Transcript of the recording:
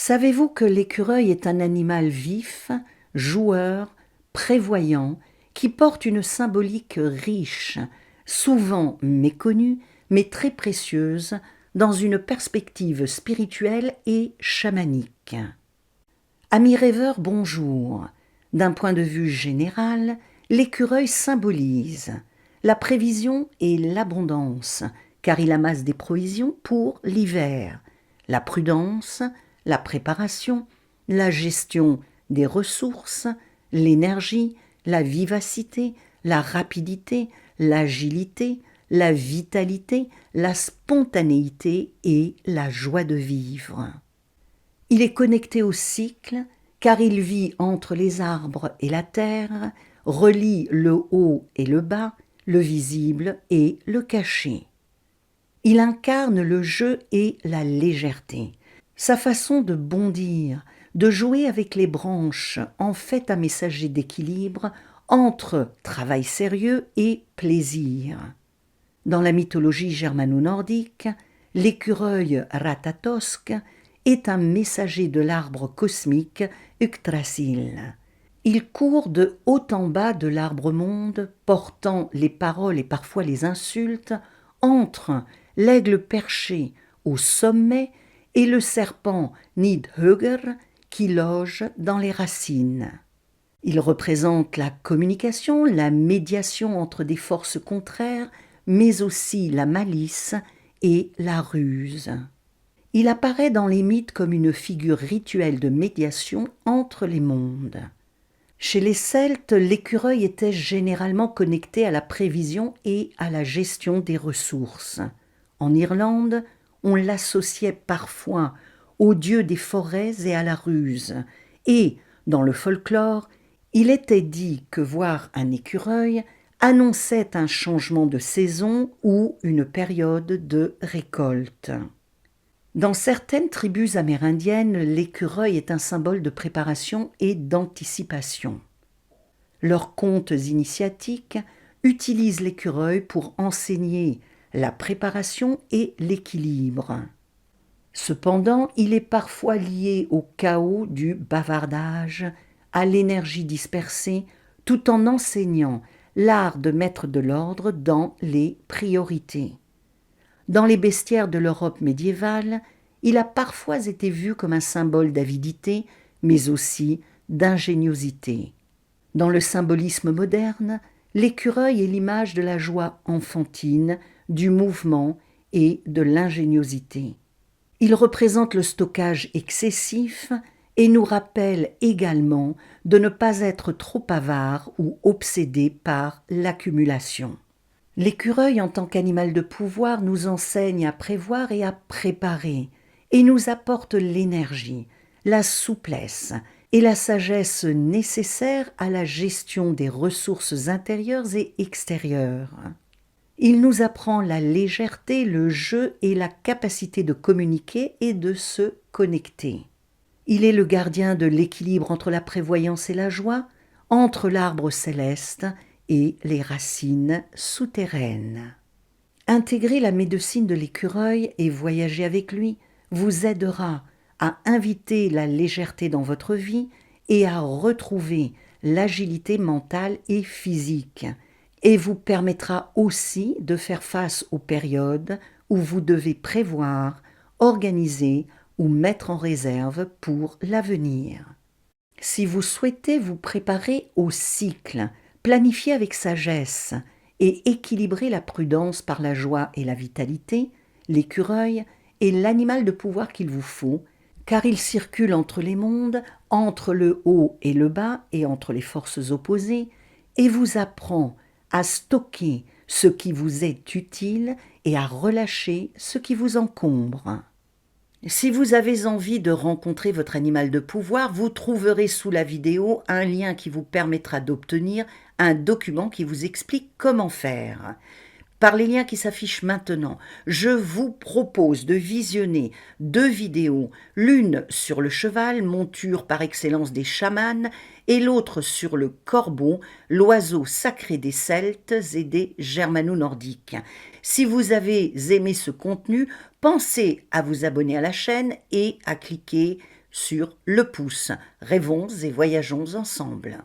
Savez-vous que l'écureuil est un animal vif, joueur, prévoyant, qui porte une symbolique riche, souvent méconnue, mais très précieuse, dans une perspective spirituelle et chamanique. Amis rêveurs, bonjour. D'un point de vue général, l'écureuil symbolise la prévision et l'abondance, car il amasse des provisions pour l'hiver, la prudence, la préparation, la gestion des ressources, l'énergie, la vivacité, la rapidité, l'agilité, la vitalité, la spontanéité et la joie de vivre. Il est connecté au cycle, car il vit entre les arbres et la terre, relie le haut et le bas, le visible et le caché. Il incarne le jeu et la légèreté. Sa façon de bondir, de jouer avec les branches en fait un messager d'équilibre entre travail sérieux et plaisir. Dans la mythologie germano-nordique, l'écureuil Ratatosk est un messager de l'arbre cosmique Yggdrasil. Il court de haut en bas de l'arbre-monde, portant les paroles et parfois les insultes, entre l'aigle perché au sommet et le serpent Nidhögr qui loge dans les racines. Il représente la communication, la médiation entre des forces contraires, mais aussi la malice et la ruse. Il apparaît dans les mythes comme une figure rituelle de médiation entre les mondes. Chez les Celtes, l'écureuil était généralement connecté à la prévision et à la gestion des ressources. En Irlande, on l'associait parfois au dieu des forêts et à la ruse. Et, dans le folklore, il était dit que voir un écureuil annonçait un changement de saison ou une période de récolte. Dans certaines tribus amérindiennes, l'écureuil est un symbole de préparation et d'anticipation. Leurs contes initiatiques utilisent l'écureuil pour enseigner la préparation et l'équilibre. Cependant, il est parfois lié au chaos du bavardage, à l'énergie dispersée, tout en enseignant l'art de mettre de l'ordre dans les priorités. Dans les bestiaires de l'Europe médiévale, il a parfois été vu comme un symbole d'avidité, mais aussi d'ingéniosité. Dans le symbolisme moderne, l'écureuil est l'image de la joie enfantine, du mouvement et de l'ingéniosité. Il représente le stockage excessif et nous rappelle également de ne pas être trop avare ou obsédé par l'accumulation. L'écureuil, en tant qu'animal de pouvoir, nous enseigne à prévoir et à préparer, et nous apporte l'énergie, la souplesse et la sagesse nécessaires à la gestion des ressources intérieures et extérieures. Il nous apprend la légèreté, le jeu et la capacité de communiquer et de se connecter. Il est le gardien de l'équilibre entre la prévoyance et la joie, entre l'arbre céleste et les racines souterraines. Intégrer la médecine de l'écureuil et voyager avec lui vous aidera à inviter la légèreté dans votre vie et à retrouver l'agilité mentale et physique, et vous permettra aussi de faire face aux périodes où vous devez prévoir, organiser ou mettre en réserve pour l'avenir. Si vous souhaitez vous préparer au cycle, planifier avec sagesse et équilibrer la prudence par la joie et la vitalité, l'écureuil est l'animal de pouvoir qu'il vous faut, car il circule entre les mondes, entre le haut et le bas et entre les forces opposées, et vous apprend à stocker ce qui vous est utile et à relâcher ce qui vous encombre. Si vous avez envie de rencontrer votre animal de pouvoir, vous trouverez sous la vidéo un lien qui vous permettra d'obtenir un document qui vous explique comment faire. Par les liens qui s'affichent maintenant, je vous propose de visionner 2 vidéos, l'une sur le cheval, monture par excellence des chamans, et l'autre sur le corbeau, l'oiseau sacré des Celtes et des Germano-Nordiques. Si vous avez aimé ce contenu, pensez à vous abonner à la chaîne et à cliquer sur le pouce. Rêvons et voyageons ensemble.